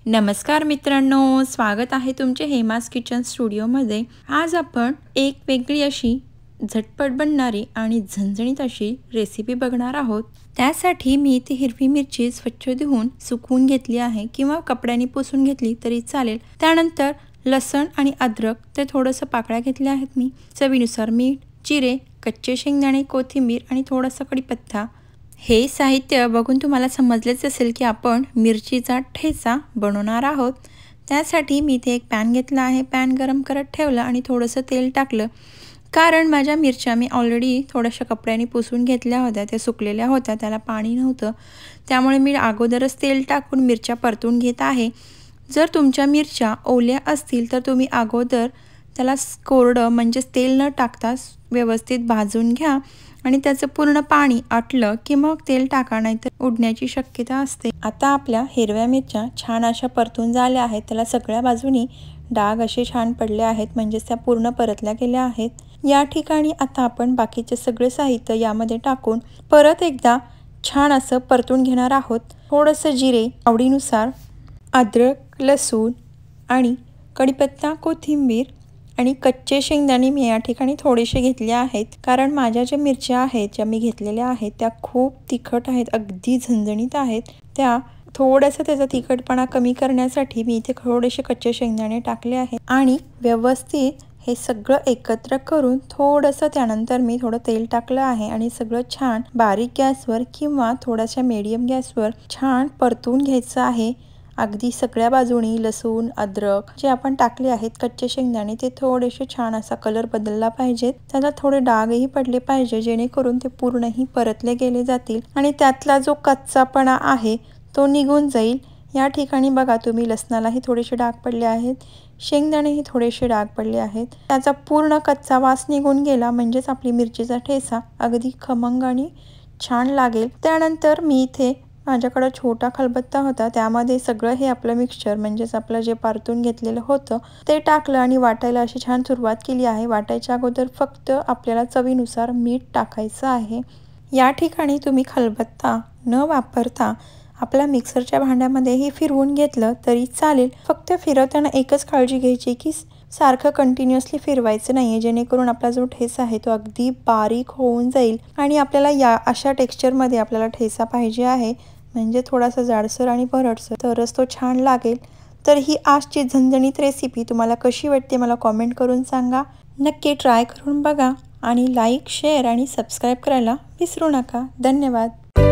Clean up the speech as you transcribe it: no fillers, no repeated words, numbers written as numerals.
नमस्कार मित्रांनो, स्वागत आहे तुमचे हेमास किचन स्टुडिओमध्ये। आज आपण एक वेगळी अशी झटपट बनणारी आणि झणझणीत अशी रेसिपी बघणार आहोत। त्यासाठी मी इथे हिरवी मिरची स्वच्छ धुवून सुकवून घेतली आहे किंवा कपड्याने पुसून घेतली तरी चालेल। त्यानंतर लसण आणि अद्रक ते थोडंसं पाकळ्या घेतल्या आहेत मी। चवीनुसार मीठ, जिरे, कच्चे शेंगदाणे, कोथिंबीर आणि थोडासा कढीपत्ता। हे साहित्य बघून तुम्हाला समजलेच असेल की आपण मिरचीचा ठेचा बनवणार आहोत। त्यासाठी मी इथे एक पॅन घेतला आहे। पॅन गरम करत ठेवलं आणि थोडंसं तेल टाकलं, कारण माझ्या मिरच्या मी ऑलरेडी थोड्याशा कपड्याने पुसून घेतल्या होत्या, त्या सुकलेल्या होत्या, त्याला पाणी नव्हतं। त्यामुळे मी अगोदरच तेल टाकून मिरच्या परतून घेत आहे। जर तुमच्या मिरच्या ओल्या असतील तर तुम्ही अगोदर त्याला कोरडं म्हणजे तेल न टाकता व्यवस्थित भाजून घ्या आणि त्याचं पूर्ण पाणी आटलं की मग तेल टाका, नाहीतर उडण्याची शक्यता असते। आता आपल्या हिरव्या मिरच्या छान अशा परतून झाल्या आहेत। त्याला सगळ्या बाजूनी डाग असे छान पडले आहेत, म्हणजे त्या पूर्ण परतल्या गेल्या आहेत। या ठिकाणी आता आपण बाकीचे सगळे साहित्य यामध्ये टाकून परत एकदा छान असं परतून घेणार आहोत। थोडंसं जिरे आवडीनुसार, अद्रक, लसूण आणि कढीपत्ता, कोथिंबीर आणि कच्चे शेंगदाणे मी या ठिकाणी थोडेसे घेतले आहेत, कारण माझ्या ज्या मिरच्या आहेत ज्या मी घेतलेल्या आहेत त्या खूप तिखट आहेत, अगदी झणझणीत आहेत। त्या थोडंसं त्याचा तिखटपणा कमी करण्यासाठी मी इथे थोडेसे कच्चे शेंगदाणे टाकले आहेत आणि व्यवस्थित हे सगळं एकत्र करून थोडंसं त्यानंतर मी थोडं तेल टाकलं आहे आणि सगळं छान बारीक गॅसवर किंवा थोड्याशा मीडियम गॅसवर छान परतून घ्यायचं आहे। अगदी सगळ्या बाजूनी लसूण, अद्रक जे आपण टाकले आहेत, कच्चे शेंगदाणे ते थोडेसे छान असा कलर बदलला पाहिजे, त्याला थोडे डागही पडले पाहिजे, जेणेकरून ते पूर्णही परतले गेले जातील आणि त्यातला जो कच्चापणा आहे तो निघून जाईल। या ठिकाणी बघा तुम्ही लसणालाही थोडेसे डाग पडले आहेत, शेंगदाणेही थोडेसे डाग पडले आहेत, त्याचा पूर्ण कच्चा वास निघून गेला म्हणजेच आपली मिरचीचा ठेचा अगदी खमंग आणि छान लागेल। त्यानंतर मी इथे माझ्याकडे छोटा खलबत्ता होता, त्यामध्ये सगळं हे आपलं मिक्सचर म्हणजेच आपलं जे परतून घेतलेलं होतं ते टाकलं आणि वाटायला अशी छान सुरुवात केली आहे। वाटायच्या अगोदर फक्त आपल्याला चवीनुसार मीठ टाकायचं आहे। या ठिकाणी तुम्ही खलबत्ता न वापरता आपल्या मिक्सरच्या भांड्यामध्येही फिरवून घेतलं तरी चालेल। फक्त फिरवताना एकच काळजी घ्यायची की सारखं कंटिन्युअसली फिरवायचं नाही, जेणेकरून आपला जो ठेचा आहे तो अगदी बारीक होऊन जाईल आणि आपल्याला या अशा टेक्स्चरमध्ये आपल्याला ठेचा पाहिजे आहे, म्हणजे थोडासा जाडसर आणि भरडसर, तरच तो छान लागेल। तर ही आजची झणझणीत रेसिपी तुम्हाला कशी वाटते मला कॉमेंट करून सांगा। नक्की ट्राय करून बघा आणि लाईक, शेअर आणि सबस्क्राईब करायला विसरू नका। धन्यवाद।